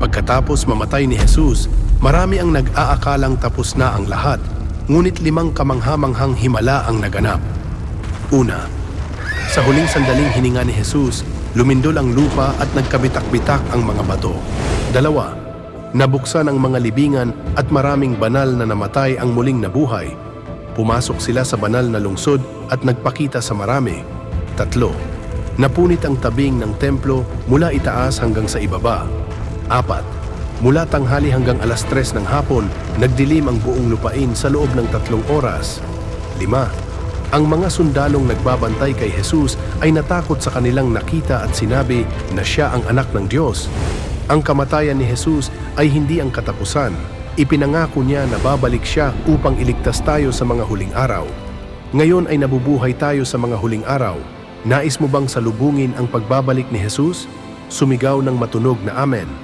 Pagkatapos mamatay ni Jesus, marami ang nag-aakalang tapos na ang lahat, ngunit 5 kamanghamanghang himala ang naganap. Una, sa huling sandaling hininga ni Jesus, lumindol ang lupa at nagkabitak-bitak ang mga bato. 2, nabuksan ang mga libingan at maraming banal na namatay ang muling nabuhay. Pumasok sila sa banal na lungsod at nagpakita sa marami. 3, napunit ang tabing ng templo mula itaas hanggang sa ibaba. 4, mula tanghali hanggang alas 3 ng hapon, nagdilim ang buong lupain sa loob ng 3 oras. 5, ang mga sundalong nagbabantay kay Jesus ay natakot sa kanilang nakita at sinabi na siya ang anak ng Diyos. Ang kamatayan ni Jesus ay hindi ang katapusan. Ipinangako niya na babalik siya upang iligtas tayo sa mga huling araw. Ngayon ay nabubuhay tayo sa mga huling araw. Nais mo bang salubungin ang pagbabalik ni Jesus? Sumigaw ng matunog na Amen.